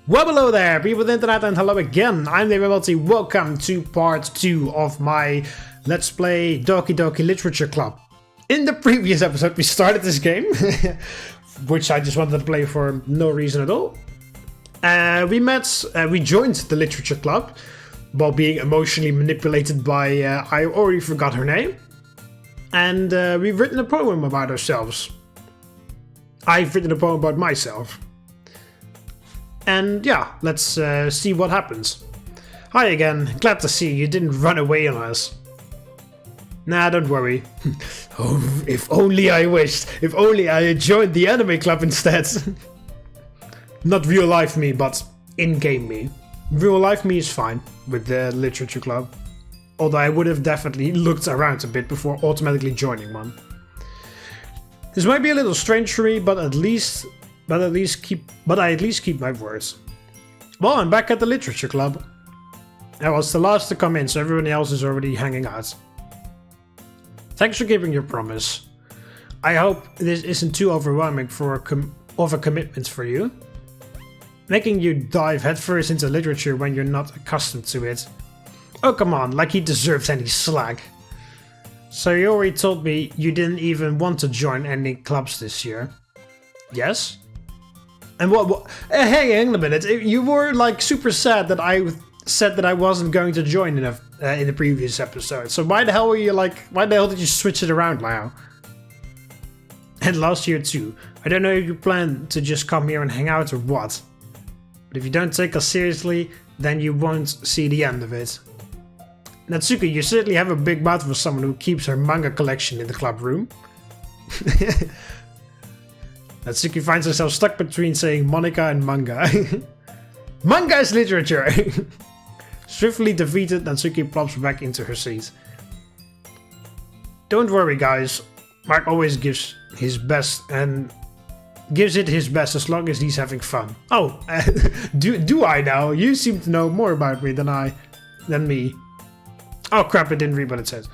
Well, hello there, people of the internet, and hello again. I'm TheMBmulti. Welcome to part 2 of my Let's Play Doki Doki Literature Club. In the previous episode, we started this game, which I just wanted to play for no reason at all. We joined the Literature Club while being emotionally manipulated by, I already forgot her name. And we've written a poem about ourselves. I've written a poem about myself. And yeah, let's see what happens. Hi again, glad to see you didn't run away on us. Nah, don't worry. Oh, if only I wished. If only I had joined the anime club instead. Not real life me, but in-game me. Real life me is fine with the literature club. Although I would have definitely looked around a bit before automatically joining one. This might be a little strange for me, but I at least keep my words. Well, I'm back at the literature club. I was the last to come in, so everyone else is already hanging out. Thanks for keeping your promise. I hope this isn't too overwhelming of a commitment for you. Making you dive headfirst into literature when you're not accustomed to it. Oh, come on, like he deserves any slack. Sayori told me you didn't even want to join any clubs this year. Yes? And what hang on a minute, you were like super sad that I said that I wasn't going to join in the previous episode. So why the hell did you switch it around now? And last year too. I don't know if you plan to just come here and hang out or what. But if you don't take us seriously, then you won't see the end of it. Natsuki, you certainly have a big mouth for someone who keeps her manga collection in the club room. Natsuki finds herself stuck between saying Monika and manga. Manga is literature! Swiftly defeated, Natsuki plops back into her seat. Don't worry, guys. Mark always gives his best and gives it his best as long as he's having fun. Oh, do I now? You seem to know more about me than me. Oh crap, I didn't read what it says.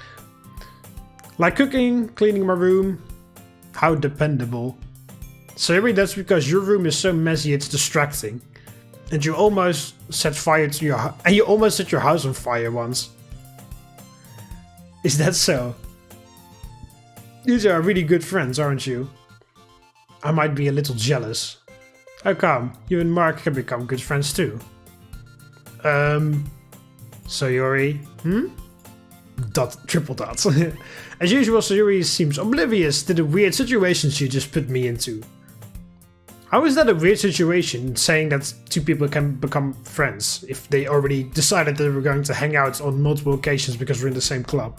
Like cooking, cleaning my room. How dependable. Sayori, that's because your room is so messy it's distracting. And you almost set fire to your house on fire once. Is that so? These are really good friends, aren't you? I might be a little jealous. How come? You and Mark can become good friends too. Sayori? Triple dots. As usual, Sayori seems oblivious to the weird situations you just put me into. How is that a weird situation, saying that two people can become friends if they already decided they were going to hang out on multiple occasions because we're in the same club?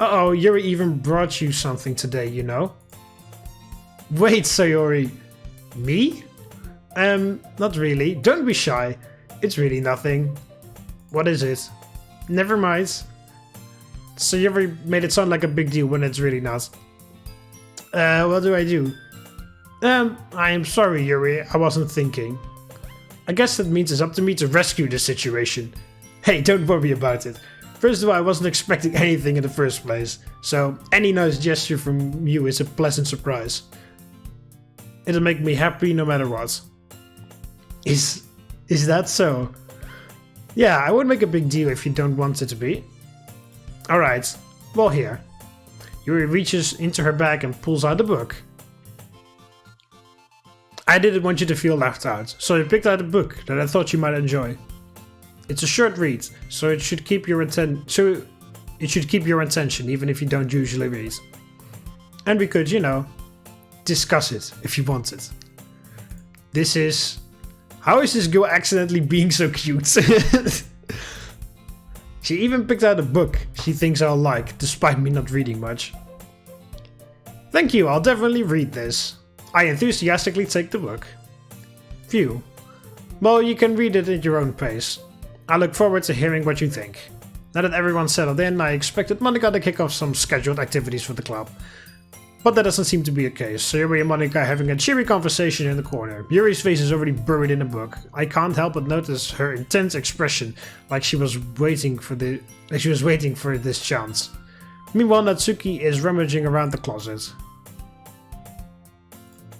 Uh-oh, Yuri even brought you something today, you know? Wait, Sayori. Me? Not really. Don't be shy. It's really nothing. What is it? Never mind. Sayori made it sound like a big deal when it's really not. What do I do? I am sorry, Yuri, I wasn't thinking. I guess that means it's up to me to rescue the situation. Hey, don't worry about it. First of all, I wasn't expecting anything in the first place, so any nice gesture from you is a pleasant surprise. It'll make me happy no matter what. Is that so? Yeah, I won't make a big deal if you don't want it to be. Alright, well here. Yuri reaches into her bag and pulls out a book. I didn't want you to feel left out, so I picked out a book that I thought you might enjoy. It's a short read, so it should keep your attention even if you don't usually read. And we could, you know, discuss it if you wanted. This is... How is this girl accidentally being so cute? She even picked out a book she thinks I'll like, despite me not reading much. Thank you, I'll definitely read this. I enthusiastically take the book. Phew. Well, you can read it at your own pace. I look forward to hearing what you think. Now that everyone's settled in, I expected Monika to kick off some scheduled activities for the club. But that doesn't seem to be the case. So Yuri and Monika are having a cheery conversation in the corner. Yuri's face is already buried in a book. I can't help but notice her intense expression, like she was waiting for this chance. Meanwhile, Natsuki is rummaging around the closet.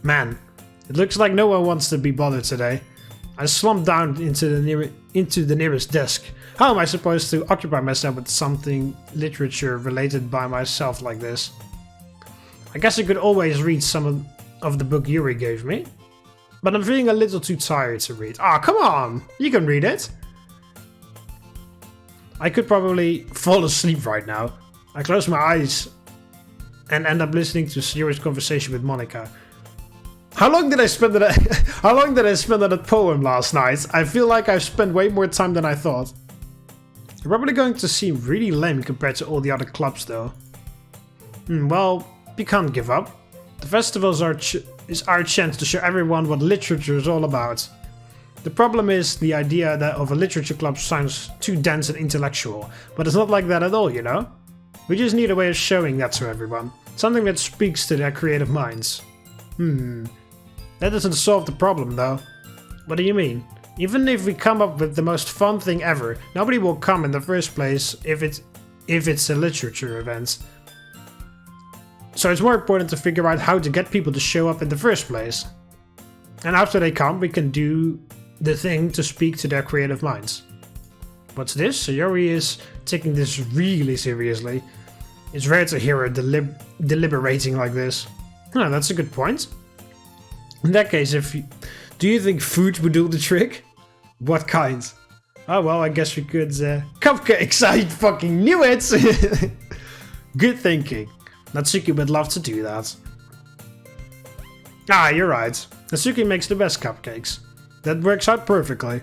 Man, it looks like no one wants to be bothered today. I slumped down into the nearest desk. How am I supposed to occupy myself with something literature related by myself like this? I guess I could always read some of the book Yuri gave me. But I'm feeling a little too tired to read. Ah, come on! You can read it! I could probably fall asleep right now. I close my eyes and end up listening to Sayori's conversation with Monika. How long did I spend on that poem last night? I feel like I've spent way more time than I thought. You're probably going to seem really lame compared to all the other clubs though. Well, you can't give up. The festivals is our chance to show everyone what literature is all about. The problem is the idea of a literature club sounds too dense and intellectual, but it's not like that at all, you know? We just need a way of showing that to everyone. Something that speaks to their creative minds. That doesn't solve the problem though. What do you mean? Even if we come up with the most fun thing ever, nobody will come in the first place if it's a literature event. So it's more important to figure out how to get people to show up in the first place. And after they come, we can do the thing to speak to their creative minds. What's this? Sayori is taking this really seriously. It's rare to hear her deliberating like this. Oh, that's a good point. In that case, do you think food would do the trick? What kind? Oh well, I guess we could... cupcakes! I fucking knew it! Good thinking. Natsuki would love to do that. Ah, you're right. Natsuki makes the best cupcakes. That works out perfectly.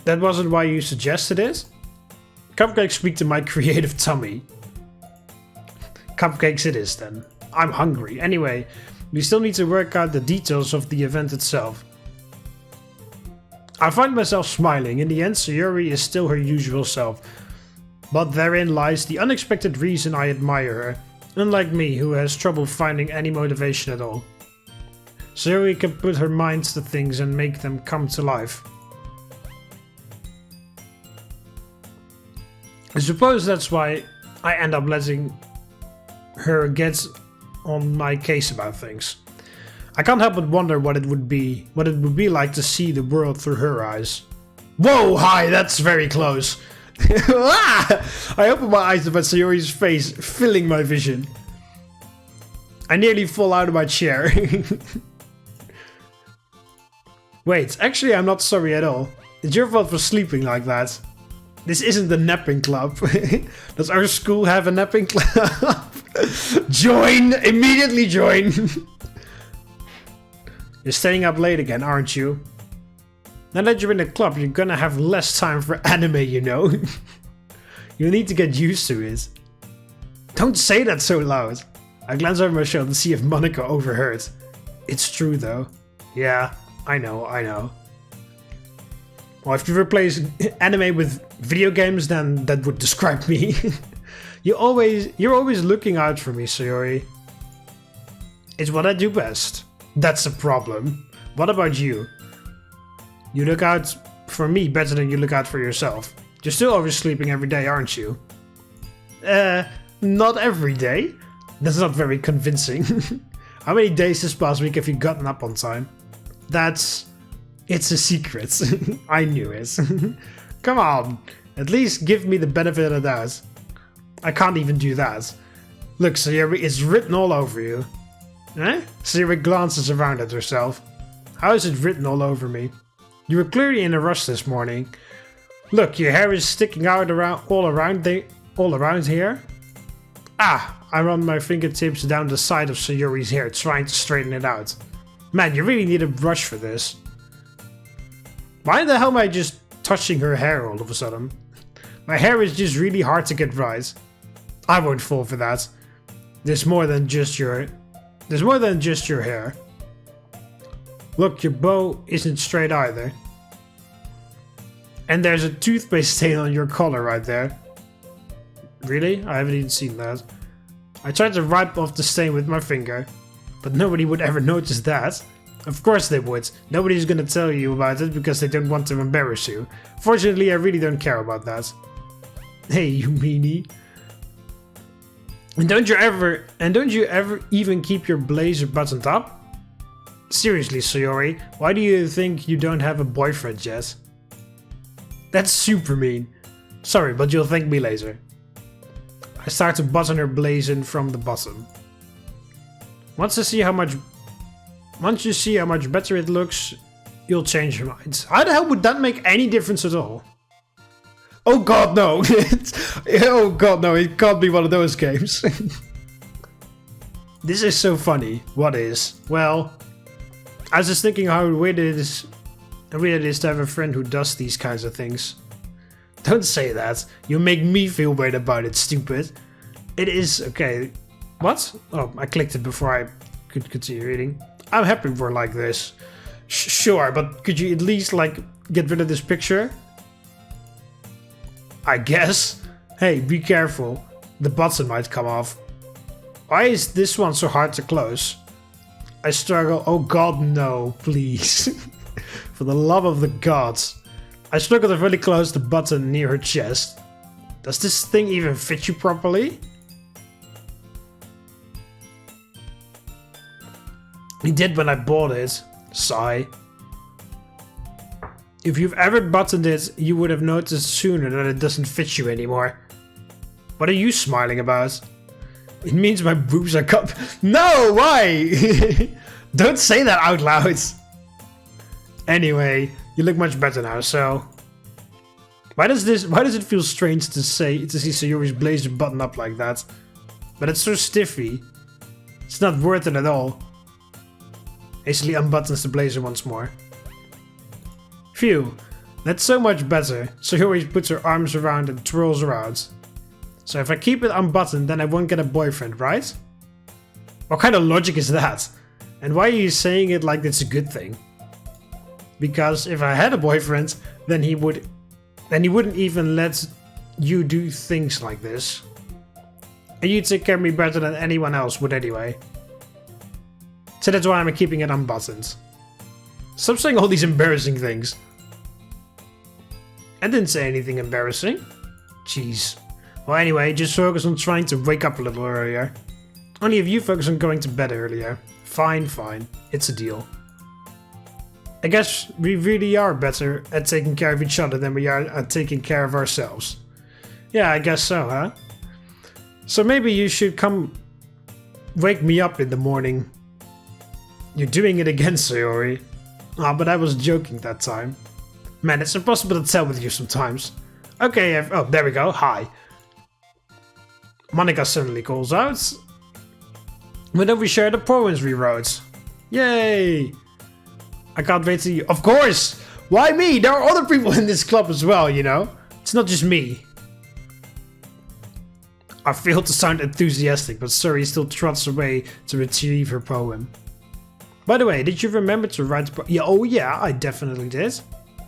That wasn't why you suggested it? Cupcakes speak to my creative tummy. Cupcakes it is then. I'm hungry. Anyway, we still need to work out the details of the event itself. I find myself smiling. In the end, Sayori is still her usual self. But therein lies the unexpected reason I admire her, unlike me who has trouble finding any motivation at all. Sayori can put her mind to things and make them come to life. I suppose that's why I end up letting her get on my case about things. I can't help but wonder what it would be like to see the world through her eyes. Whoa, hi, that's very close. I open my eyes about Sayori's face, filling my vision. I nearly fall out of my chair. Wait, actually I'm not sorry at all. It's your fault for sleeping like that. This isn't the napping club. Does our school have a napping club? Join! Immediately join! You're staying up late again, aren't you? Now that you're in the club, you're gonna have less time for anime, you know? You need to get used to it. Don't say that so loud. I glance over my shoulder to see if Monika overheard. It's true though. Yeah, I know. Well, if you replace anime with video games, then that would describe me. You're always looking out for me, Sayori. It's what I do best. That's a problem. What about you? You look out for me better than you look out for yourself. You're still oversleeping every day, aren't you? Not every day. That's not very convincing. How many days this past week have you gotten up on time? It's a secret. I knew it. Come on, at least give me the benefit of the doubt. I can't even do that. Look, Sayori, it's written all over you. Eh? Sayori glances around at herself. How is it written all over me? You were clearly in a rush this morning. Look, your hair is sticking out all around here. Ah, I run my fingertips down the side of Sayori's hair, trying to straighten it out. Man, you really need a brush for this. Why the hell am I just touching her hair all of a sudden? My hair is just really hard to get right. I won't fall for that. There's more than just your hair. Look, your bow isn't straight either. And there's a toothpaste stain on your collar right there. Really? I haven't even seen that. I tried to wipe off the stain with my finger, but nobody would ever notice that. Of course they would. Nobody's gonna tell you about it because they don't want to embarrass you. Fortunately, I really don't care about that. Hey, you meanie. And don't you ever even keep your blazer buttoned up? Seriously, Sayori, why do you think you don't have a boyfriend yet? That's super mean. Sorry, but you'll thank me later. I start to button her blazon from the bottom. Once you see how much better it looks, you'll change your mind. How the hell would that make any difference at all? Oh god, no! Oh god, no, it can't be one of those games. This is so funny. What is? Well, I was just thinking how weird it is to have a friend who does these kinds of things. Don't say that. You make me feel weird about it, stupid. It is... okay. What? Oh, I clicked it before I could continue reading. I'm happy we're like this. Sure, but could you at least, like, get rid of this picture? I guess. Hey, be careful. The button might come off. Why is this one so hard to close? I struggle. Oh god, no, please. For the love of the gods. I struggle to really close the button near her chest. Does this thing even fit you properly? It did when I bought it. Sigh. If you've ever buttoned it, you would have noticed sooner that it doesn't fit you anymore. What are you smiling about? It means my boobs are cup. No, why? Don't say that out loud. Anyway, you look much better now, so... Why does it feel strange to see Sayori's blazer button up like that? But it's so stiffy. It's not worth it at all. Hastily unbuttons the blazer once more. Phew, that's so much better. Sayori puts her arms around and twirls around. So if I keep it unbuttoned, then I won't get a boyfriend, right? What kind of logic is that? And why are you saying it like it's a good thing? Because if I had a boyfriend, then he wouldn't even let you do things like this. And you'd take care of me better than anyone else would anyway. So that's why I'm keeping it unbuttoned. Stop saying all these embarrassing things. I didn't say anything embarrassing. Jeez. Well, anyway, just focus on trying to wake up a little earlier. Only if you focus on going to bed earlier. Fine, fine. It's a deal. I guess we really are better at taking care of each other than we are at taking care of ourselves. Yeah, I guess so, huh? So maybe you should come wake me up in the morning. You're doing it again, Sayori. Ah, but I was joking that time. Man, it's impossible to tell with you sometimes. Okay, oh, there we go. Hi. Monika suddenly calls out. When don't we share the poems we wrote? Yay! I can't wait to you. Of course! Why me? There are other people in this club as well, you know? It's not just me. I failed to sound enthusiastic, but Sayori still trots away to retrieve her poem. By the way, did you remember to write the poem? Yeah, oh yeah, I definitely did.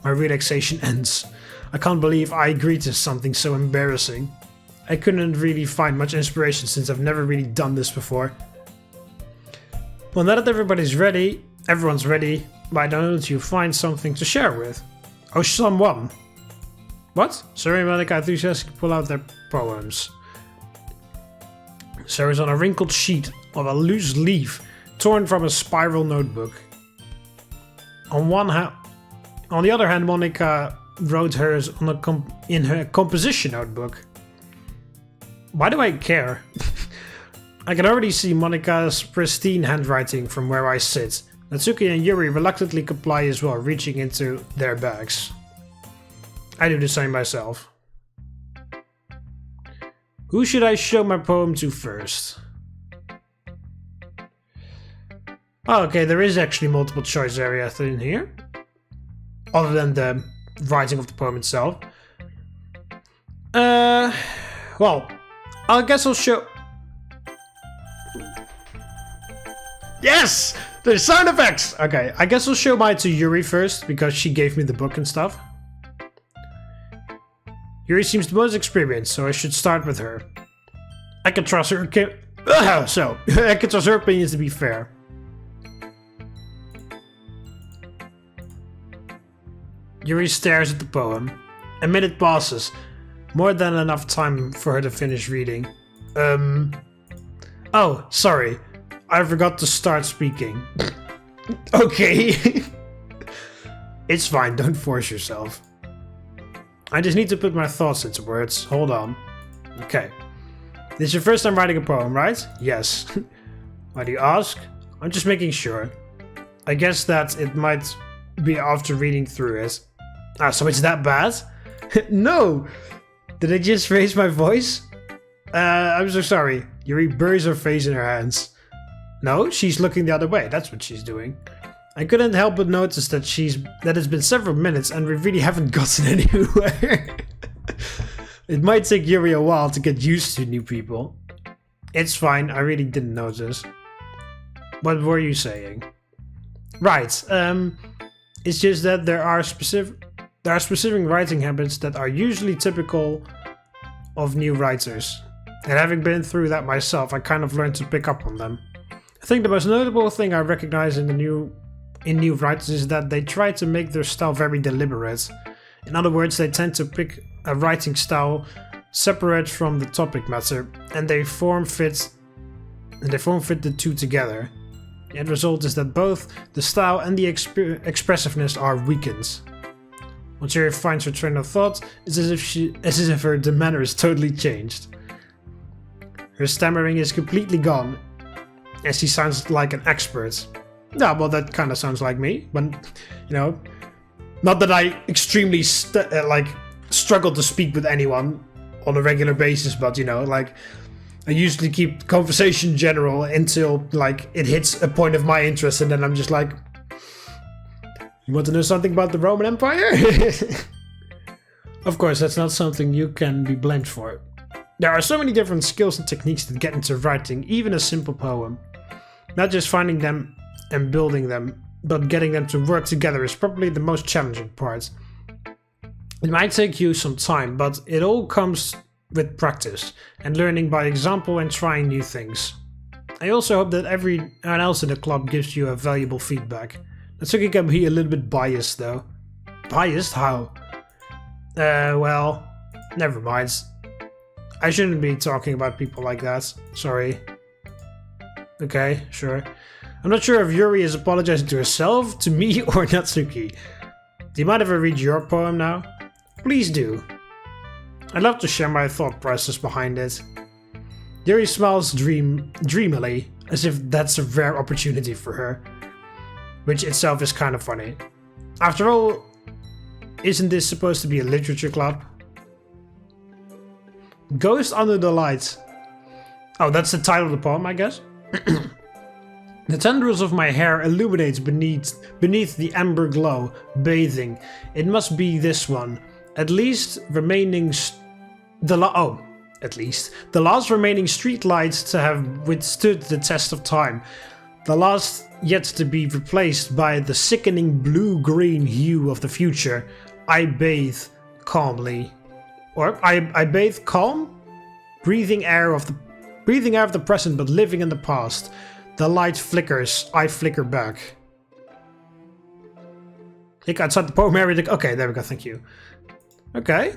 My relaxation ends. I can't believe I agreed to something so embarrassing. I couldn't really find much inspiration since I've never really done this before. Well, now that everyone's ready, why don't you find something to share with? Oh, someone. What? Sayori and Monika enthusiastically pull out their poems. Sayori's on a wrinkled sheet of a loose leaf torn from a spiral notebook. On the other hand, Monika wrote hers on in her composition notebook. Why do I care? I can already see Monika's pristine handwriting from where I sit. Natsuki and Yuri reluctantly comply as well, reaching into their bags. I do the same myself. Who should I show my poem to first? Oh, okay, there is actually multiple choice areas in here. Other than the writing of the poem itself. Well, I guess I'll show... Yes! There's sound effects! Okay, I guess I'll show mine to Yuri first, because she gave me the book and stuff. Yuri seems the most experienced, so I should start with her. I can trust her... I can trust her opinions to be fair. Yuri stares at the poem. A minute passes. More than enough time for her to finish reading. Oh, sorry. I forgot to start speaking. Okay. It's fine, don't force yourself. I just need to put my thoughts into words. Hold on. Okay. This is your first time writing a poem, right? Yes. Why do you ask? I'm just making sure. I guess that it might be after reading through it. Ah, so it's that bad? No! Did I just raise my voice? I'm so sorry. Yuri buries her face in her hands. No, she's looking the other way. That's what she's doing. I couldn't help but notice that it's been several minutes and we really haven't gotten anywhere. It might take Yuri a while to get used to new people. It's fine, I really didn't notice. What were you saying? Right, it's just that there are specific writing habits that are usually typical of new writers. And having been through that myself, I kind of learned to pick up on them. I think the most notable thing I recognize in new writers is that they try to make their style very deliberate. In other words, they tend to pick a writing style separate from the topic matter, and they form fit the two together. The end result is that both the style and the expressiveness are weakened. Once Yuri finds her train of thought, it's as if her demeanor is totally changed. Her stammering is completely gone, and she sounds like an expert. Yeah, well, that kind of sounds like me. When, not that I extremely struggle to speak with anyone on a regular basis, but I usually keep conversation general until it hits a point of my interest, and then I'm just like, you want to know something about the Roman Empire? Of course, that's not something you can be blamed for. There are so many different skills and techniques that get into writing even a simple poem. Not just finding them and building them, but getting them to work together is probably the most challenging part. It might take you some time, but it all comes with practice and learning by example and trying new things. I also hope that everyone else in the club gives you a valuable feedback. Natsuki can be a little bit biased though. Biased? How? Well, never mind. I shouldn't be talking about people like that. Sorry. Okay, sure. I'm not sure if Yuri is apologizing to herself, to me, or Natsuki. Do you mind if I read your poem now? Please do. I'd love to share my thought process behind it. Yuri smiles dreamily, as if that's a rare opportunity for her. Which itself is kind of funny. After all, isn't this supposed to be a literature club? Ghost Under the Light. Oh, that's the title of the poem, I guess? The tendrils of my hair illuminate beneath the amber glow, bathing. It must be this one. At least remaining the last remaining street lights to have withstood the test of time. The last yet to be replaced by the sickening blue-green hue of the future. I bathe calmly. Or I bathe calm? Breathing air of the present but living in the past. The light flickers, I flicker back. Click outside the poem area. Okay, there we go, thank you. Okay.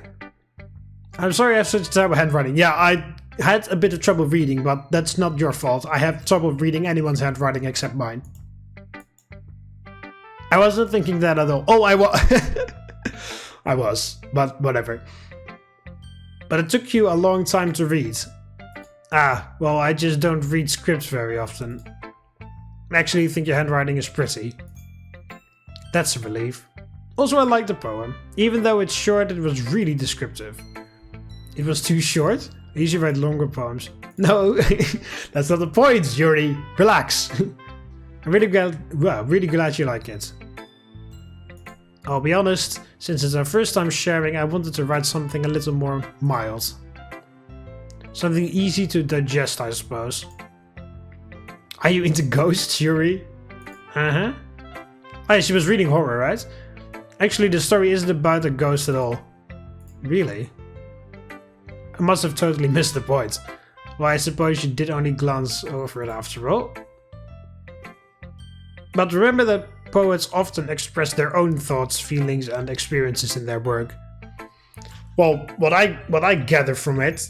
I'm sorry I have such terrible handwriting. Yeah, I had a bit of trouble reading, but that's not your fault. I have trouble reading anyone's handwriting except mine. I wasn't thinking that at all. Oh, I was, but whatever. But it took you a long time to read. Ah, well, I just don't read scripts very often. I actually think your handwriting is pretty. That's a relief. Also, I like the poem. Even though it's short, it was really descriptive. It was too short? I usually write longer poems. No, that's not the point, Yuri. Relax. I'm really glad you like it. I'll be honest, since it's our first time sharing, I wanted to write something a little more mild. Something easy to digest, I suppose. Are you into ghosts, Yuri? Uh-huh. Oh, yeah, she was reading horror, right? Actually, the story isn't about a ghost at all. Really? I must have totally missed the point. Well, I suppose you did only glance over it after all. But remember that poets often express their own thoughts, feelings, and experiences in their work. Well, what I gather from it...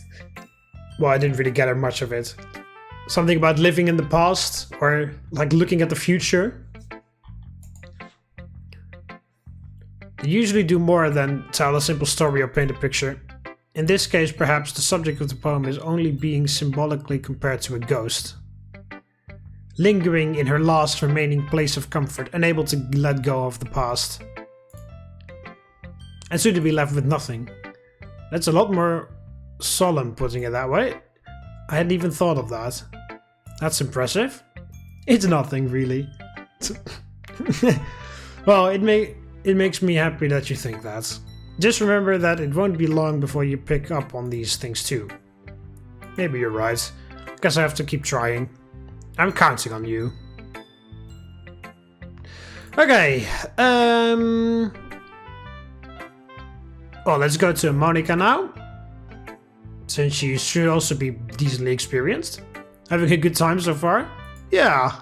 Well, I didn't really gather much of it. Something about living in the past, or like looking at the future. usually do more than tell a simple story or paint a picture. In this case, perhaps the subject of the poem is only being symbolically compared to a ghost, lingering in her last remaining place of comfort, unable to let go of the past, and soon to be left with nothing. That's a lot more solemn, putting it that way. I hadn't even thought of that. That's impressive. It's nothing, really. Well, it makes me happy that you think that. Just remember that it won't be long before you pick up on these things too. Maybe you're right. Guess I have to keep trying. I'm counting on you. Okay. Well, let's go to Monika now. Since she should also be decently experienced. Having a good time so far? Yeah.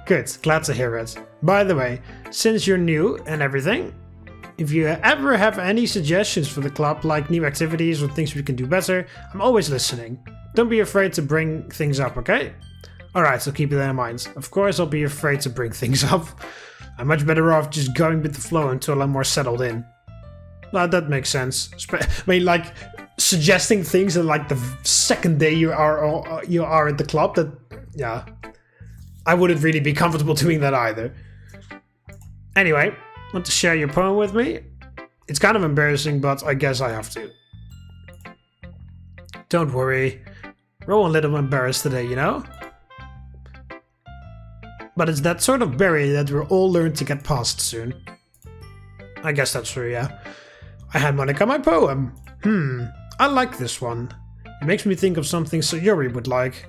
Good, glad to hear it. By the way, since you're new and everything, if you ever have any suggestions for the club, like new activities or things we can do better, I'm always listening. Don't be afraid to bring things up, okay? Alright, I'll keep that in mind. Of course I'll be afraid to bring things up. I'm much better off just going with the flow until I'm more settled in. Well, that makes sense. I mean, like, suggesting things that, like, the second day you are at the club, that, yeah, I wouldn't really be comfortable doing that either. Anyway, want to share your poem with me? It's kind of embarrassing, but I guess I have to. Don't worry, we're all a little embarrassed today, you know? But it's that sort of barrier that we'll all learn to get past soon. I guess that's true, yeah. I hand Monika my poem. I like this one. It makes me think of something Sayori would like.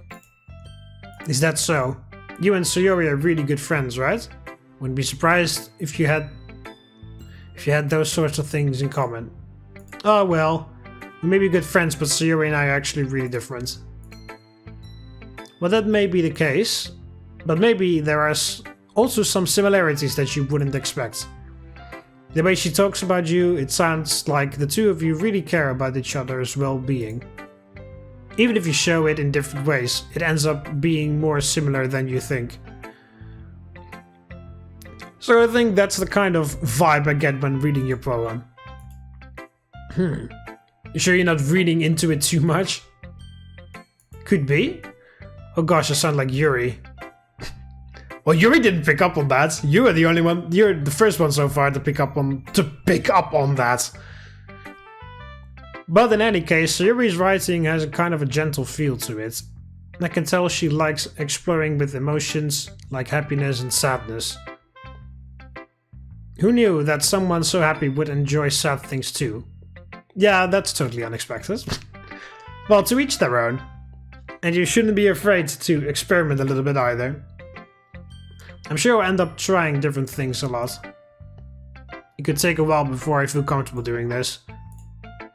Is that so? You and Sayori are really good friends, right? Wouldn't be surprised if you had those sorts of things in common. Oh well, we may be good friends, but Sayori and I are actually really different. Well, that may be the case, but maybe there are also some similarities that you wouldn't expect. The way she talks about you, it sounds like the two of you really care about each other's well-being. Even if you show it in different ways, it ends up being more similar than you think. So I think that's the kind of vibe I get when reading your poem. You sure you're not reading into it too much? Could be. Oh gosh, I sound like Yuri. Well, Yuri didn't pick up on that. You were the only one. You're the first one so far to pick up on that. But in any case, Sayori's writing has a kind of a gentle feel to it. I can tell she likes exploring with emotions like happiness and sadness. Who knew that someone so happy would enjoy sad things too? Yeah, that's totally unexpected. Well, to each their own. And you shouldn't be afraid to experiment a little bit either. I'm sure I'll end up trying different things a lot. It could take a while before I feel comfortable doing this.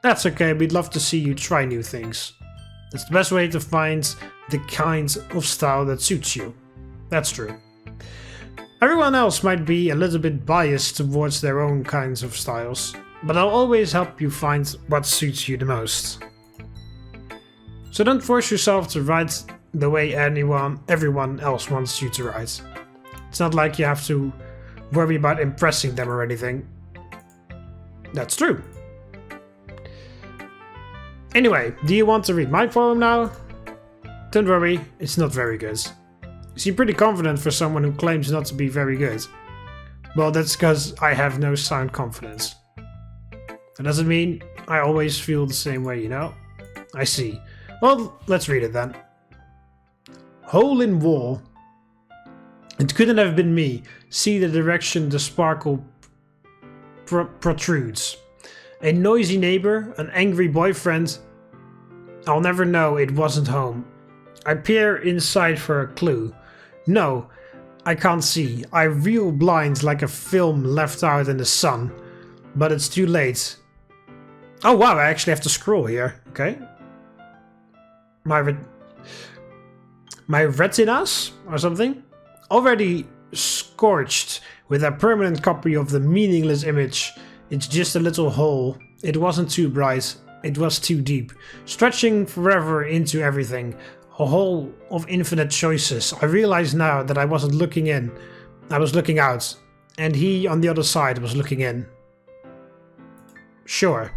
That's okay, we'd love to see you try new things. That's the best way to find the kind of style that suits you. That's true. Everyone else might be a little bit biased towards their own kinds of styles, but I'll always help you find what suits you the most. So don't force yourself to write the way everyone else wants you to write. It's not like you have to worry about impressing them or anything. That's true. Anyway, do you want to read my poem now? Don't worry, it's not very good. You seem pretty confident for someone who claims not to be very good. Well, that's because I have no sound confidence. That doesn't mean I always feel the same way, you know? I see. Well, let's read it then. Hole in wall. It couldn't have been me. See the direction the sparkle protrudes. A noisy neighbor, an angry boyfriend. I'll never know it wasn't home. I peer inside for a clue. No, I can't see. I reel blind like a film left out in the sun. But it's too late. Oh wow, I actually have to scroll here. Okay. My retinas or something? Already scorched with a permanent copy of the meaningless image. It's just a little hole. It wasn't too bright. It was too deep. Stretching forever into everything. A hole of infinite choices. I realize now that I wasn't looking in. I was looking out. And he on the other side was looking in. Sure.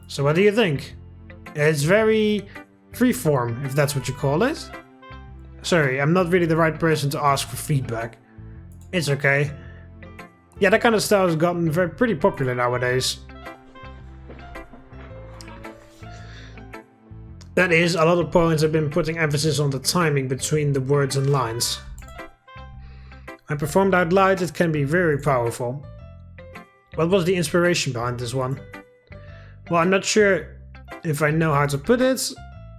So what do you think? It's very freeform, if that's what you call it. Sorry, I'm not really the right person to ask for feedback. It's okay. Yeah, that kind of style has gotten pretty popular nowadays. That is, a lot of poets have been putting emphasis on the timing between the words and lines. When performed out loud, it can be very powerful. What was the inspiration behind this one? Well, I'm not sure if I know how to put it,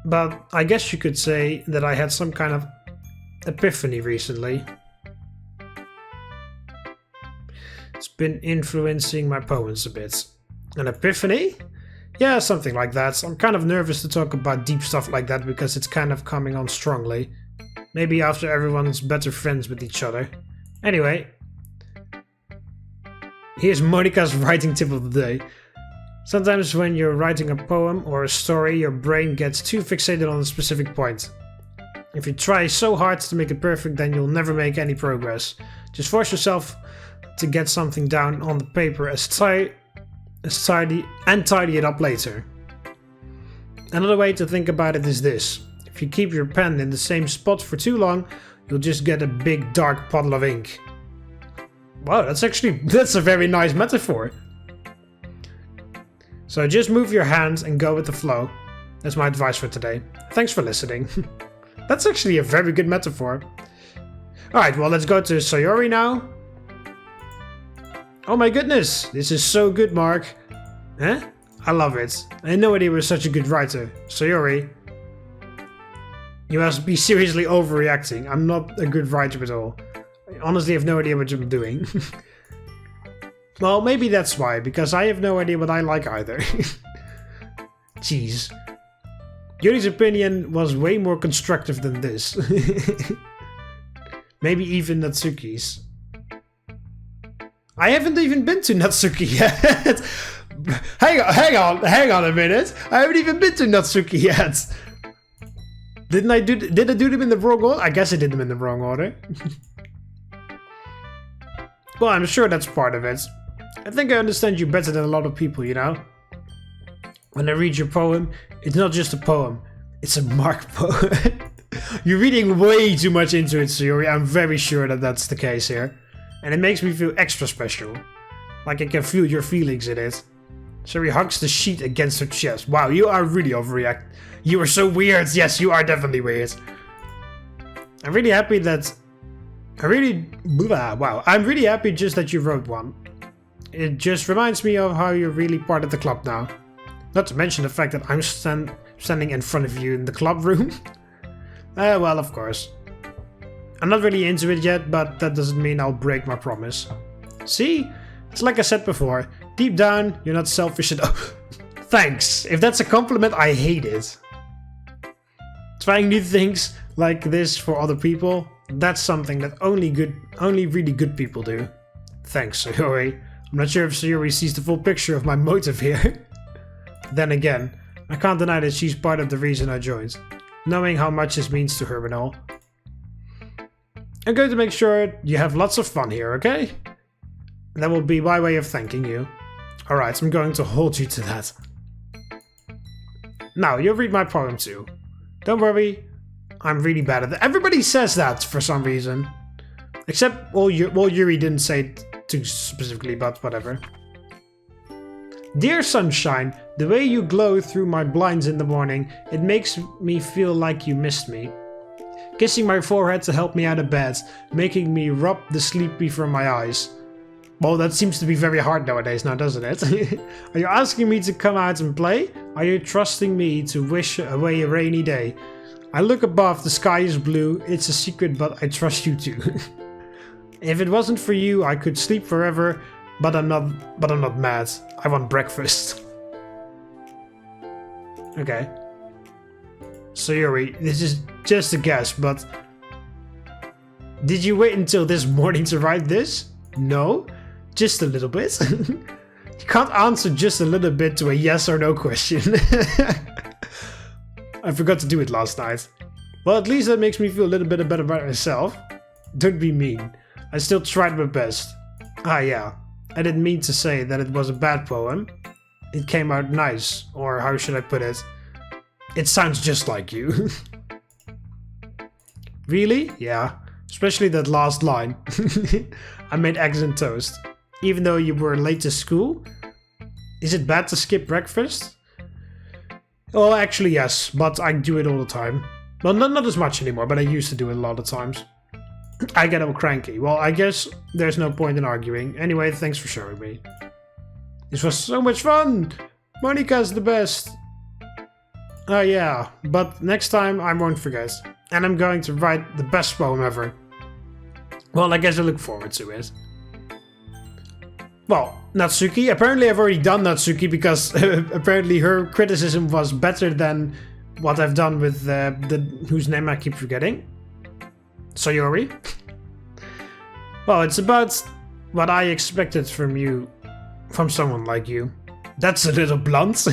but I guess you could say that I had some kind of epiphany recently. It's been influencing my poems a bit. An epiphany? Yeah, something like that. I'm kind of nervous to talk about deep stuff like that because it's kind of coming on strongly. Maybe after everyone's better friends with each other. Anyway, here's Monika's writing tip of the day. Sometimes when you're writing a poem or a story, your brain gets too fixated on a specific point. If you try so hard to make it perfect, then you'll never make any progress. Just force yourself to get something down on the paper as tidy it up later. Another way to think about it is this. If you keep your pen in the same spot for too long, you'll just get a big dark puddle of ink. Wow, that's a very nice metaphor. So just move your hands and go with the flow. That's my advice for today. Thanks for listening. That's actually a very good metaphor. Alright, well, let's go to Sayori now. Oh my goodness, this is so good, Mark. Huh? I love it. I had no idea you were such a good writer. Sayori, you must be seriously overreacting. I'm not a good writer at all. I honestly have no idea what I'm doing. Well, maybe that's why, because I have no idea what I like either. Jeez. Yuri's opinion was way more constructive than this. Maybe even Natsuki's. I haven't even been to Natsuki yet. hang on a minute. I haven't even been to Natsuki yet. Did I do them in the wrong order? I guess I did them in the wrong order. Well, I'm sure that's part of it. I think I understand you better than a lot of people, you know? When I read your poem, it's not just a poem. It's a Mark poem. You're reading way too much into it, Sayori. I'm very sure that that's the case here. And it makes me feel extra special. Like I can feel your feelings in it. Sayori hugs the sheet against her chest. Wow, you are really overreacting. You are so weird. Yes, you are definitely weird. I'm really happy that... I'm really happy just that you wrote one. It just reminds me of how you're really part of the club now. Not to mention the fact that I'm standing in front of you in the club room. Well, of course. I'm not really into it yet, but that doesn't mean I'll break my promise. See? It's like I said before. Deep down, you're not selfish at all. Thanks. If that's a compliment, I hate it. Trying new things like this for other people, that's something that only really good people do. Thanks, Sayori. I'm not sure if Sayori sees the full picture of my motive here. Then again, I can't deny that she's part of the reason I joined. Knowing how much this means to her and all. I'm going to make sure you have lots of fun here, okay? That will be my way of thanking you. Alright, I'm going to hold you to that. Now, you'll read my poem too. Don't worry, I'm really bad at that. Everybody says that for some reason. Except, well, Yuri didn't say it too specifically, but whatever. Dear sunshine, the way you glow through my blinds in the morning, it makes me feel like you missed me. Kissing my forehead to help me out of bed, making me rub the sleepy from my eyes. Well, that seems to be very hard nowadays now, doesn't it? Are you asking me to come out and play? Are you trusting me to wish away a rainy day? I look above, the sky is blue, it's a secret, but I trust you too. If it wasn't for you, I could sleep forever, but I'm not mad. I want breakfast. Okay. Sayori, this is just a guess, but... Did you wait until this morning to write this? No? Just a little bit? You can't answer just a little bit to a yes or no question. I forgot to do it last night. Well, at least that makes me feel a little bit better about myself. Don't be mean. I still tried my best. Ah yeah, I didn't mean to say that it was a bad poem. It came out nice, or how should I put it? It sounds just like you. Really? Yeah. Especially that last line. I made eggs and toast. Even though you were late to school? Is it bad to skip breakfast? Well, actually yes, but I do it all the time. Well, not as much anymore, but I used to do it a lot of times. I get all cranky. Well, I guess there's no point in arguing. Anyway, thanks for showing me. This was so much fun! Monika's the best! Oh yeah, but next time I won't forget. And I'm going to write the best poem ever. Well, I guess I look forward to it. Well, Natsuki. Apparently I've already done Natsuki because apparently her criticism was better than what I've done with whose name I keep forgetting. Sayori. Well, it's about what I expected from you, from someone like you. That's a little blunt.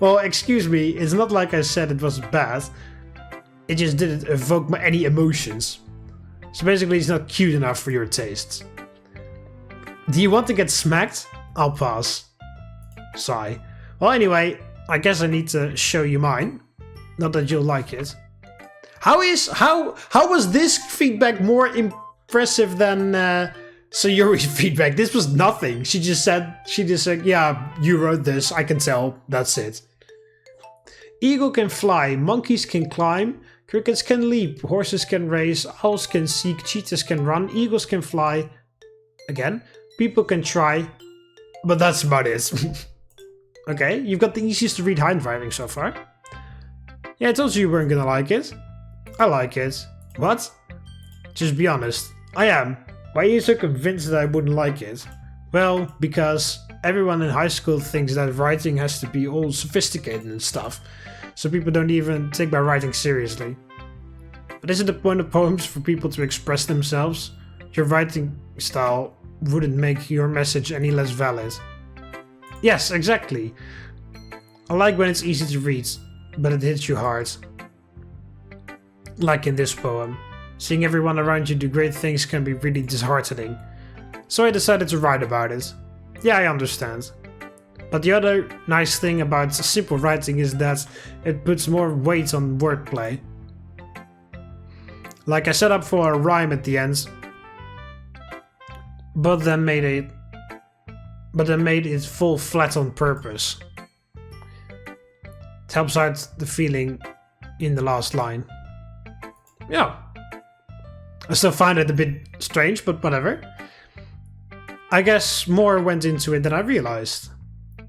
Well, excuse me, it's not like I said it was bad. It just didn't evoke any emotions. So basically it's not cute enough for your tastes. Do you want to get smacked? I'll pass. Sigh. Well, anyway, I guess I need to show you mine. Not that you'll like it. How was this feedback more impressive than Sayori's feedback? This was nothing. She just said, yeah, you wrote this, I can tell, that's it. Eagle can fly, monkeys can climb, crickets can leap, horses can race, owls can seek, cheetahs can run, eagles can fly. Again, people can try, but that's about it. Okay, you've got the easiest to read handwriting so far. Yeah, I told you you weren't gonna like it. I like it. What? Just be honest. I am. Why are you so convinced that I wouldn't like it? Well, because everyone in high school thinks that writing has to be all sophisticated and stuff, so people don't even take my writing seriously. But isn't the point of poems for people to express themselves? Your writing style wouldn't make your message any less valid. Yes, exactly. I like when it's easy to read, but it hits you hard. Like in this poem. Seeing everyone around you do great things can be really disheartening. So I decided to write about it. Yeah, I understand. But the other nice thing about simple writing is that it puts more weight on wordplay. Like I set up for a rhyme at the end, but then made it fall flat on purpose. It helps out the feeling in the last line. Yeah. I still find it a bit strange, but whatever. I guess more went into it than I realized.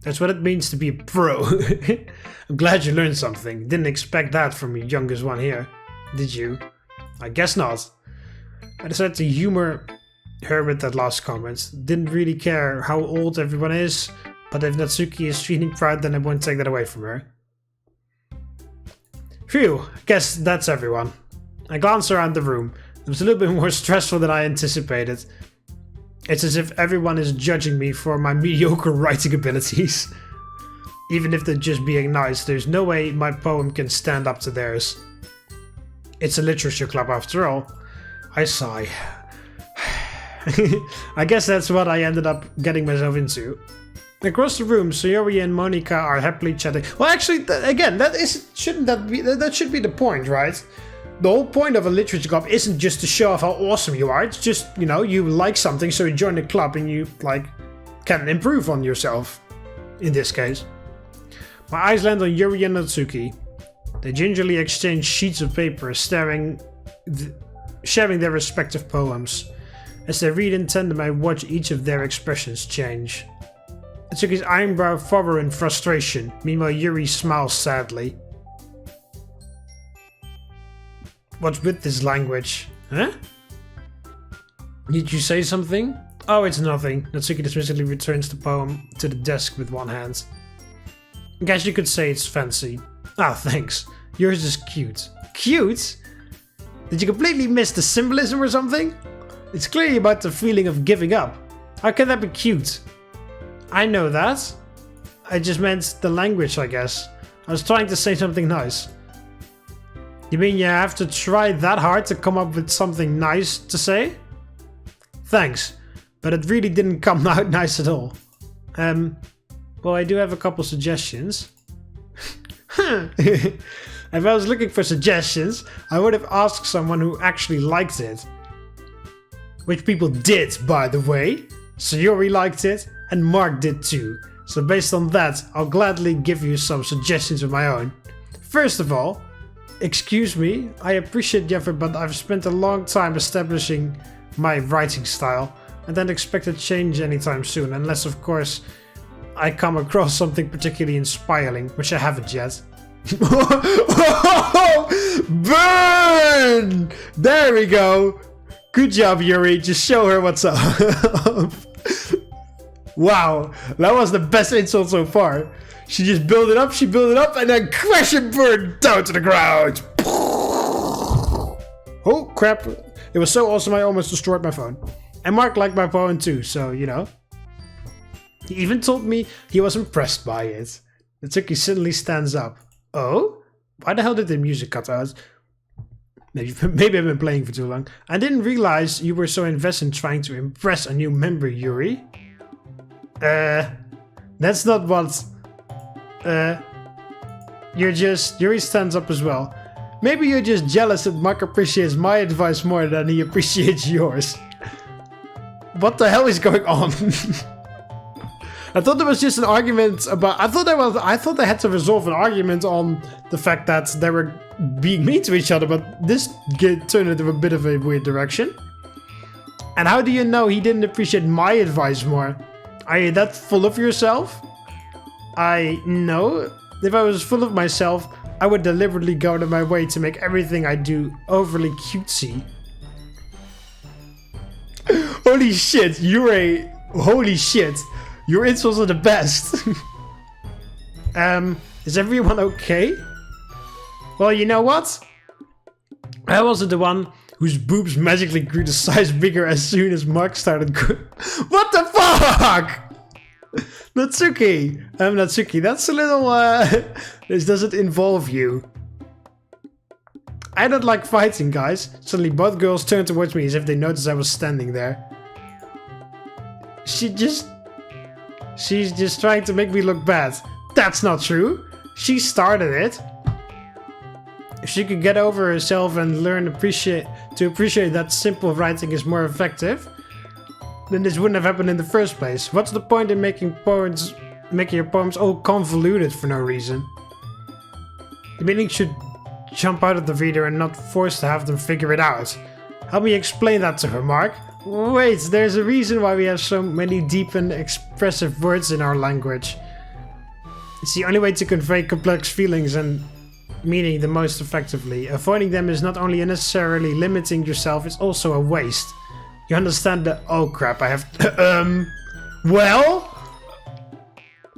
That's what it means to be a pro. I'm glad you learned something. Didn't expect that from your youngest one here. Did you? I guess not. I decided to humor her with that last comment. Didn't really care how old everyone is, but if Natsuki is feeling proud, then I won't take that away from her. Phew, guess that's everyone. I glanced around the room. It was a little bit more stressful than I anticipated. It's as if everyone is judging me for my mediocre writing abilities. Even if they're just being nice, there's no way my poem can stand up to theirs. It's a literature club after all. I sigh. I guess that's what I ended up getting myself into. Across the room, Sayori and Monika are happily chatting. Well, actually, again, that should be the point, right? The whole point of a literature club isn't just to show off how awesome you are. It's just, you know, you like something, so you join the club and you, like, can improve on yourself. In this case. My eyes land on Yuri and Natsuki. They gingerly exchange sheets of paper, sharing their respective poems. As they read in tandem, I watch each of their expressions change. Natsuki's eyebrow furrow in frustration. Meanwhile, Yuri smiles sadly. What's with this language? Huh? Did you say something? Oh, it's nothing. Natsuki dismissively returns the poem to the desk with one hand. I guess you could say it's fancy. Ah, thanks. Yours is cute. Cute? Did you completely miss the symbolism or something? It's clearly about the feeling of giving up. How can that be cute? I know that. I just meant the language, I guess. I was trying to say something nice. You mean you have to try that hard to come up with something nice to say? Thanks. but it really didn't come out nice at all. Well, I do have a couple suggestions. If I was looking for suggestions, I would have asked someone who actually liked it. Which people did, by the way. Sayori liked it, and Mark did too. So based on that, I'll gladly give you some suggestions of my own. First of all, excuse me, I appreciate the effort, but I've spent a long time establishing my writing style, and don't expect a change anytime soon, unless of course I come across something particularly inspiring, which I haven't yet. Burn! There we go! Good job, Yuri, just show her what's up. Wow, that was the best insult so far. She just built it up, and then crash and burn down to the ground. Oh crap, it was so awesome I almost destroyed my phone. And Mark liked my poem too, so you know. He even told me he was impressed by it. Natsuki suddenly stands up. Oh? Why the hell did the music cut out? Maybe I've been playing for too long. I didn't realize you were so invested in trying to impress a new member, Yuri. That's not what... Yuri stands up as well. Maybe you're just jealous that Mark appreciates my advice more than he appreciates yours. What the hell is going on? I thought there was just an argument about... I thought they had to resolve an argument on the fact that they were being mean to each other, but this turned into a bit of a weird direction. And how do you know he didn't appreciate my advice more? Are you that full of yourself? I know. If I was full of myself, I would deliberately go out of my way to make everything I do overly cutesy. Holy shit, Yuri. Holy shit. Your insults are the best. Is everyone okay? Well, you know what? I wasn't the one whose boobs magically grew the size bigger as soon as Mark started. What the fuck? Natsuki! Natsuki, that's a little, this doesn't involve you. I don't like fighting, guys. Suddenly both girls turned towards me as if they noticed I was standing there. She's just trying to make me look bad. That's not true. She started it. If she could get over herself and learn to appreciate that simple writing is more effective, then this wouldn't have happened in the first place. What's the point in making your poems all convoluted for no reason? The meaning should jump out of the reader and not force to have them figure it out. Help me explain that to her, Mark. Wait, there's a reason why we have so many deep and expressive words in our language. It's the only way to convey complex feelings and meaning the most effectively. Avoiding them is not only unnecessarily limiting yourself, it's also a waste. You understand that? Oh crap, I have... Well?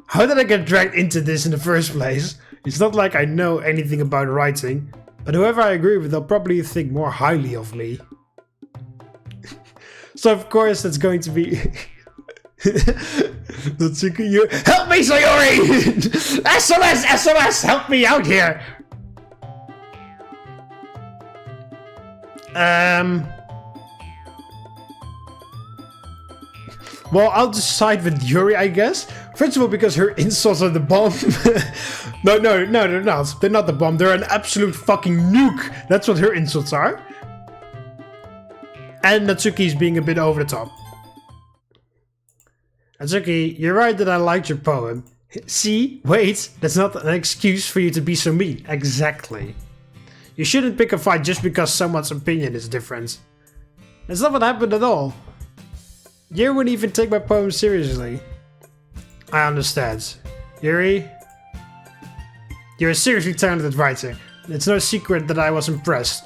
How did I get dragged into this in the first place? It's not like I know anything about writing, but whoever I agree with, they'll probably think more highly of me. So of course that's going to be... Natsuki, you... Help me, Sayori! SOS! SOS! Help me out here! Well, I'll just side with Yuri, I guess. First of all, because her insults are the bomb. No, they're not. They're not the bomb. They're an absolute fucking nuke. That's what her insults are. And Natsuki's being a bit over the top. Natsuki, you're right that I liked your poem. See? Wait, that's not an excuse for you to be so mean. Exactly. You shouldn't pick a fight just because someone's opinion is different. That's not what happened at all. You wouldn't even take my poem seriously. I understand. Yuri, you're a seriously talented writer. It's no secret that I was impressed.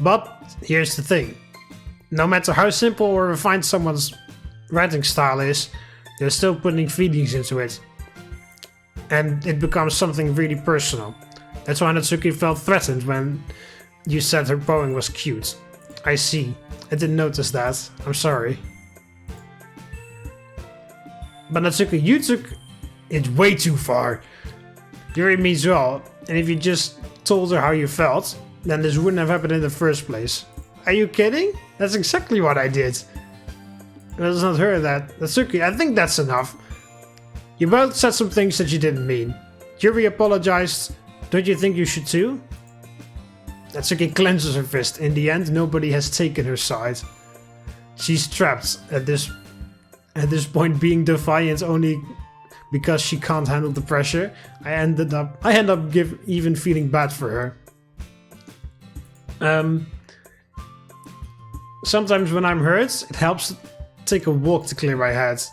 But here's the thing. No matter how simple or refined someone's writing style is, they're still putting feelings into it. And it becomes something really personal. That's why Natsuki felt threatened when you said her poem was cute. I see. I didn't notice that. I'm sorry. But Natsuki, you took it way too far. Yuri means well, and if you just told her how you felt, then this wouldn't have happened in the first place. Are you kidding? That's exactly what I did. That's not her, Natsuki. I think that's enough. You both said some things that you didn't mean. Yuri apologized. Don't you think you should too? Natsuki clenches her fist. In the end, nobody has taken her side. She's trapped at this point, being defiant only because she can't handle the pressure. I end up even feeling bad for her. Sometimes when I'm hurt, it helps to take a walk to clear my head.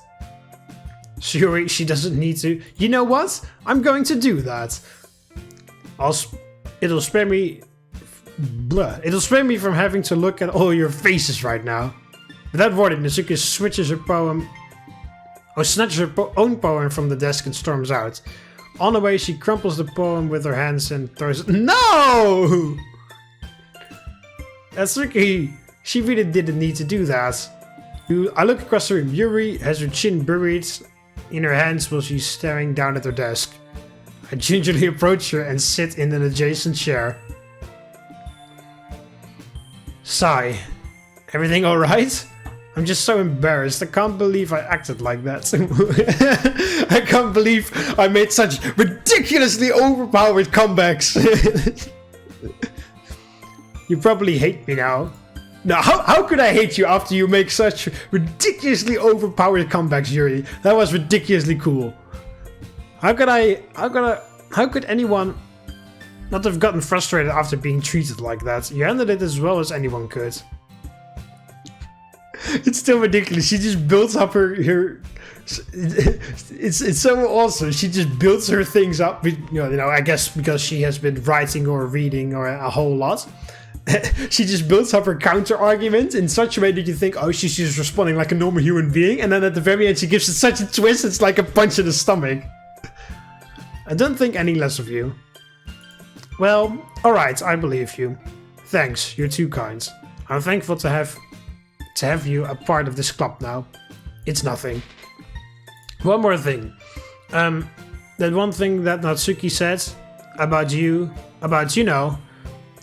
Sayori, she doesn't need to. You know what? I'm going to do that. It'll spare me from having to look at all your faces right now. Without warning, Natsuki switches her poem, or snatches her own poem from the desk and storms out. On the way, she crumples the poem with her hands and throws it. No! Natsuki, she really didn't need to do that. I look across the room. Yuri has her chin buried in her hands while she's staring down at her desk. I gingerly approach her and sit in an adjacent chair. Sigh. Everything alright? I'm just so embarrassed. I can't believe I acted like that. I can't believe I made such ridiculously overpowered comebacks. You probably hate me now. No, how could I hate you after you make such ridiculously overpowered comebacks, Yuri? That was ridiculously cool. How could anyone not have gotten frustrated after being treated like that? You handled it as well as anyone could. It's still ridiculous. She just builds up her it's so awesome. She just builds her things up, you know, I guess because she has been writing or reading or a whole lot. She just builds up her counter argument in such a way that you think, oh, she's just responding like a normal human being, and then at the very end she gives it such a twist, it's like a punch in the stomach. I don't think any less of you. Well, alright, I believe you. Thanks, you're too kind. I'm thankful to have you a part of this club now. It's nothing. One more thing. That one thing that Natsuki said about you know,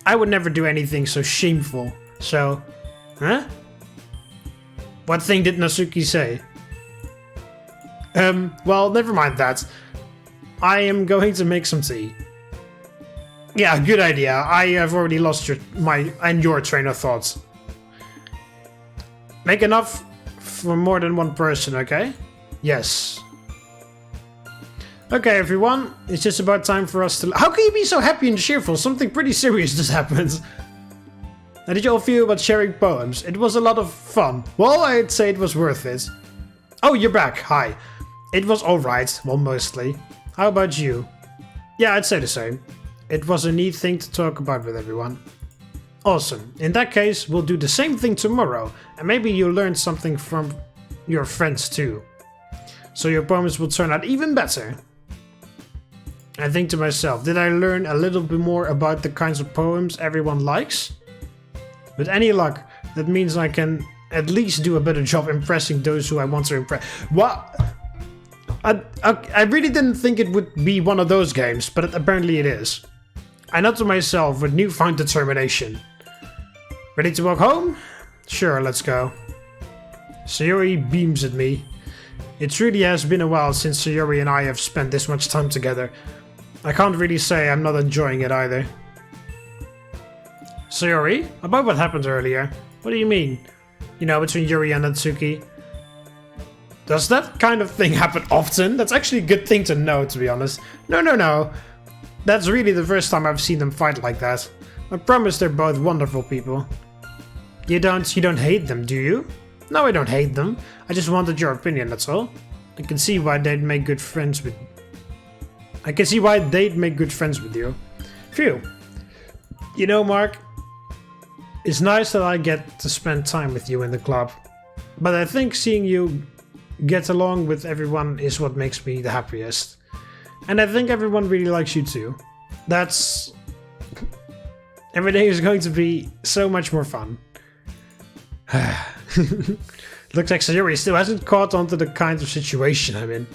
I would never do anything so shameful. So, huh? What thing did Natsuki say? Well, never mind that. I am going to make some tea. Yeah, good idea. I have already lost your train of thoughts. Make enough for more than one person, okay? Yes. Okay, everyone. It's just about time for us to... How can you be so happy and cheerful? Something pretty serious just happened. How did you all feel about sharing poems? It was a lot of fun. Well, I'd say it was worth it. Oh, you're back. Hi. It was alright. Well, mostly. How about you? Yeah, I'd say the same. It was a neat thing to talk about with everyone. Awesome. In that case, we'll do the same thing tomorrow. And maybe you'll learn something from your friends too. So your poems will turn out even better. I think to myself, did I learn a little bit more about the kinds of poems everyone likes? With any luck, that means I can at least do a better job impressing those who I want to impress. What? I really didn't think it would be one of those games, but apparently it is. I nod to myself with newfound determination. Ready to walk home? Sure, let's go. Sayori beams at me. It truly has been a while since Sayori and I have spent this much time together. I can't really say I'm not enjoying it either. Sayori? About what happened earlier? What do you mean? You know, between Yuri and Natsuki? Does that kind of thing happen often? That's actually a good thing to know, to be honest. No. That's really the first time I've seen them fight like that. I promise they're both wonderful people. You don't hate them, do you? No, I don't hate them. I just wanted your opinion, that's all. I can see why they'd make good friends with you. Phew. You know, Mark, it's nice that I get to spend time with you in the club. But I think seeing you get along with everyone is what makes me the happiest. And I think everyone really likes you too. Every day is going to be so much more fun. Looks like Sayori still hasn't caught on to the kind of situation I'm in.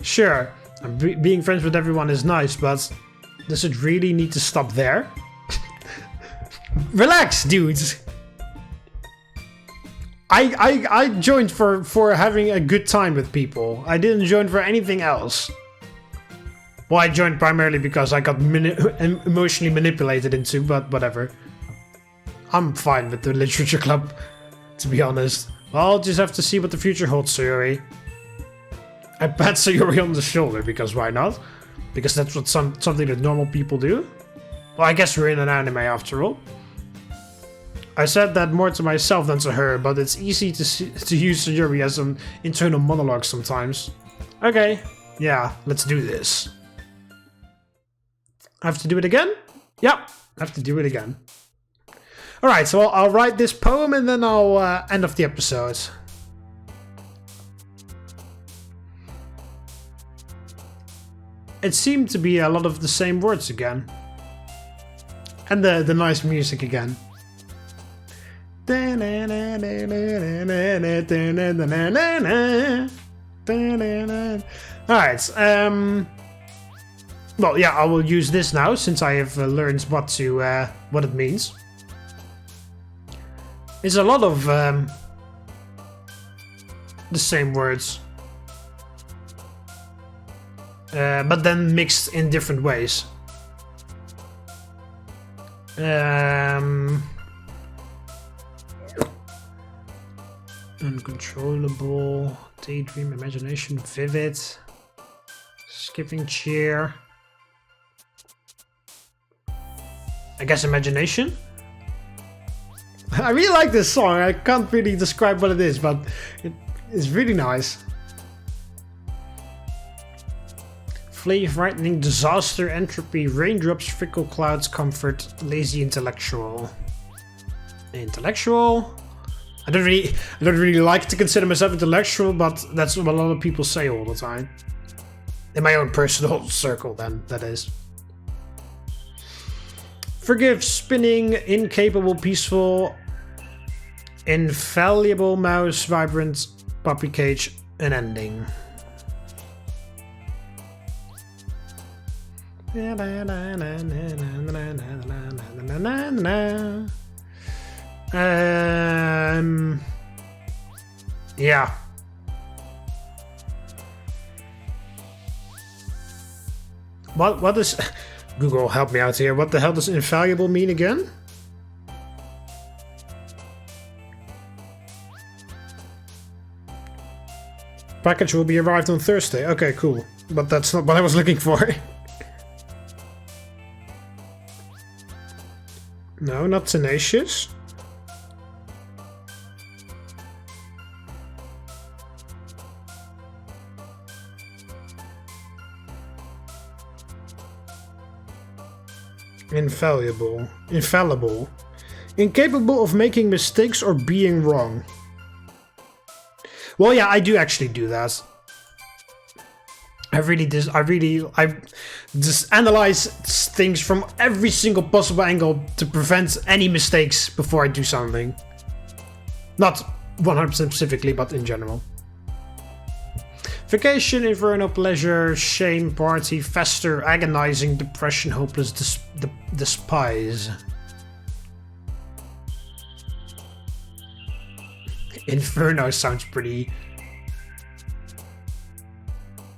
Sure, being friends with everyone is nice, but does it really need to stop there? Relax, dudes! I joined for having a good time with people. I didn't join for anything else. Well, I joined primarily because I got emotionally manipulated into, but whatever. I'm fine with the literature club, to be honest. Well, I'll just have to see what the future holds, Sayori. I pat Sayori on the shoulder, because why not? Because that's what something that normal people do. Well, I guess we're in an anime after all. I said that more to myself than to her, but it's easy to use Sayori as an internal monologue sometimes. Okay, yeah, let's do this. I have to do it again? Yep, I have to do it again. Alright, so I'll write this poem and then I'll end off the episode. It seemed to be a lot of the same words again. And the nice music again. Alright, well, yeah, I will use this now, since I have learned what it means. It's a lot of the same words. But then mixed in different ways. Uncontrollable, daydream, imagination, vivid, skipping chair. I guess imagination? I really like this song. I can't really describe what it is, but it's really nice. Flea, frightening, disaster, entropy, raindrops, fickle clouds, comfort, lazy, intellectual. Intellectual? I don't really like to consider myself intellectual, but that's what a lot of people say all the time. In my own personal circle, then, that is. Forgive, spinning, incapable, peaceful, infallible, mouse, vibrant, puppy cage, an ending. Yeah. What is... Google, help me out here. What the hell does infallible mean again? Package will be arrived on Thursday. Okay, cool. But that's not what I was looking for. No, not tenacious. Infallible. Infallible. Incapable of making mistakes or being wrong. Well, yeah, I do actually do that. I just analyze things from every single possible angle to prevent any mistakes before I do something. Not 100% specifically, but in general. Vacation, inferno, pleasure, shame, party, fester, agonizing, depression, hopeless, despise. Inferno sounds pretty...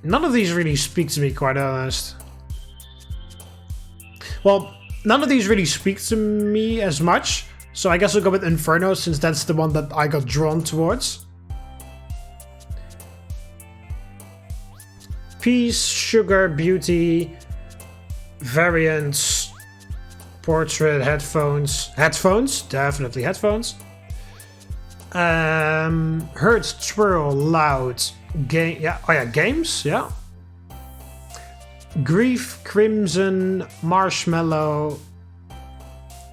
None of these really speak to me, quite honest. Well, none of these really speak to me as much, so I guess I'll go with Inferno, since that's the one that I got drawn towards. Peace, sugar, beauty, variance, portrait, headphones. Headphones? Definitely headphones. Hurt, twirl, loud. Game, yeah, oh yeah, games, yeah. Grief, crimson, marshmallow.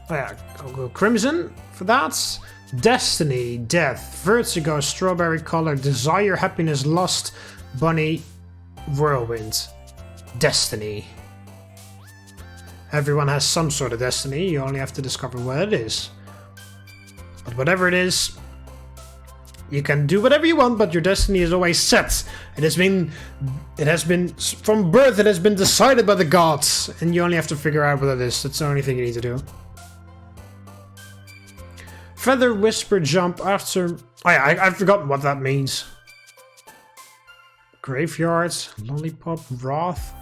Oh yeah, I'll go crimson for that. Destiny, death, vertigo, strawberry color, desire, happiness, lust, bunny, whirlwind. Destiny. Everyone has some sort of destiny, you only have to discover what it is. But whatever it is, you can do whatever you want, but your destiny is always set. It has been from birth, it has been decided by the gods, and you only have to figure out what it is. That's the only thing you need to do. Feather, whisper, jump, after Oh yeah, I've forgotten what that means. Graveyards, Lollipop, Wrath.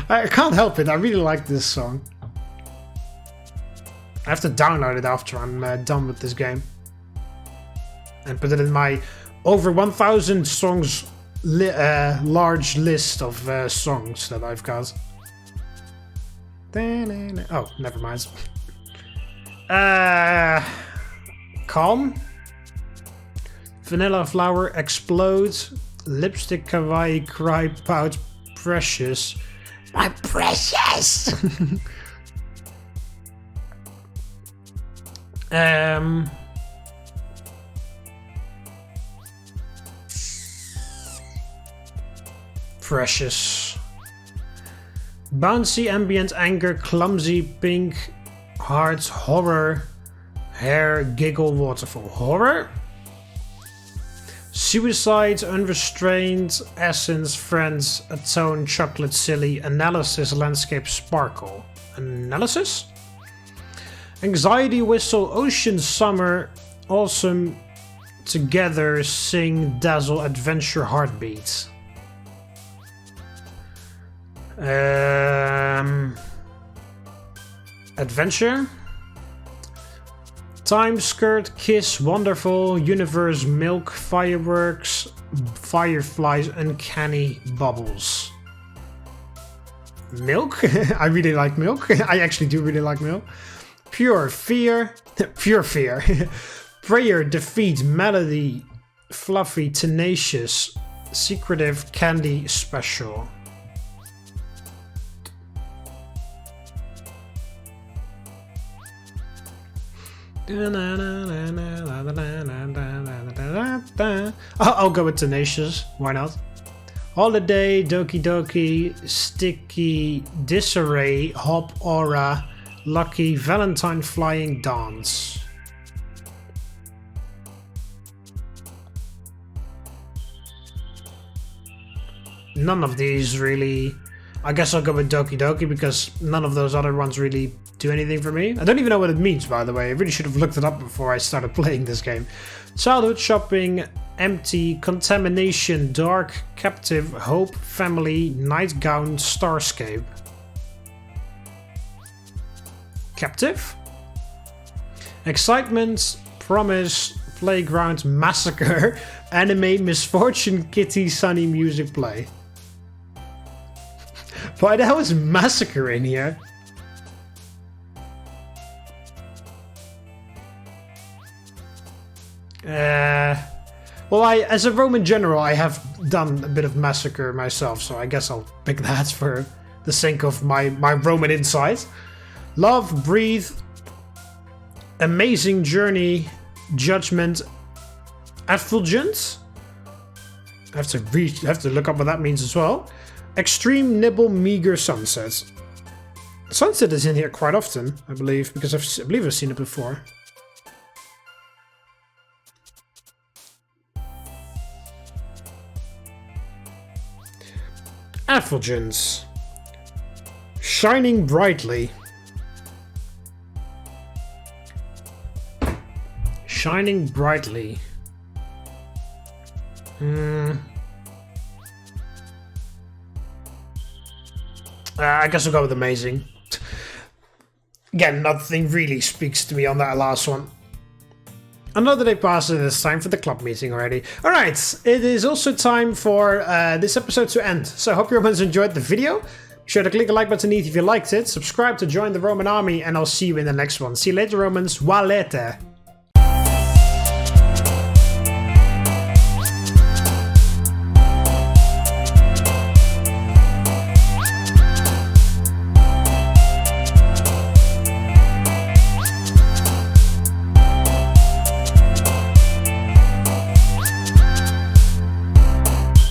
I can't help it, I really like this song. I have to download it after I'm done with this game. And put it in my over 1,000 songs large list of songs that I've got. Oh, never mind. Calm. Vanilla flower explodes. Lipstick kawaii cry pout precious. My precious! Precious. Bouncy ambient anger, clumsy pink hearts, horror, hair, giggle, waterfall. Horror? Suicide, unrestrained, essence, friends, atone, chocolate, silly, analysis, landscape, sparkle. Analysis? Anxiety, whistle, ocean, summer, awesome, together, sing, dazzle, adventure, heartbeat. Adventure? Time, skirt, kiss, wonderful, universe, milk, fireworks, fireflies, uncanny, bubbles. Milk? I really like milk. I actually do really like milk. Pure fear. Pure fear. Prayer, defeat, melody, fluffy, tenacious, secretive, candy, special. I'll go with tenacious. Why not? Holiday, Doki Doki, sticky, disarray, hop, aura, lucky, Valentine, flying, dance. None of these really. I guess I'll go with Doki Doki because none of those other ones really do anything for me. I don't even know what it means, by the way. I really should have looked it up before I started playing this game. Childhood, shopping, empty, contamination, dark, captive, hope, family, nightgown, starscape. Captive? Excitement, promise, playground, massacre, anime, misfortune, kitty, sunny, music, play. Why the hell is massacre in here? Well, as a Roman general, I have done a bit of massacre myself, so I guess I'll pick that for the sake of my Roman insight. Love, breathe, amazing journey, judgment, effulgent. I have to look up what that means as well. Extreme, nibble, meager, sunset. Sunset is in here quite often, I believe, because I believe I've seen it before. Effulgence. Shining brightly. Shining brightly. I guess I'll go with amazing. Again, nothing really speaks to me on that last one. Another day passes and it's time for the club meeting already. Alright, it is also time for this episode to end. So I hope you everyone's enjoyed the video. Be sure to click the like button if you liked it. Subscribe to join the Roman army and I'll see you in the next one. See you later, Romans. Walete.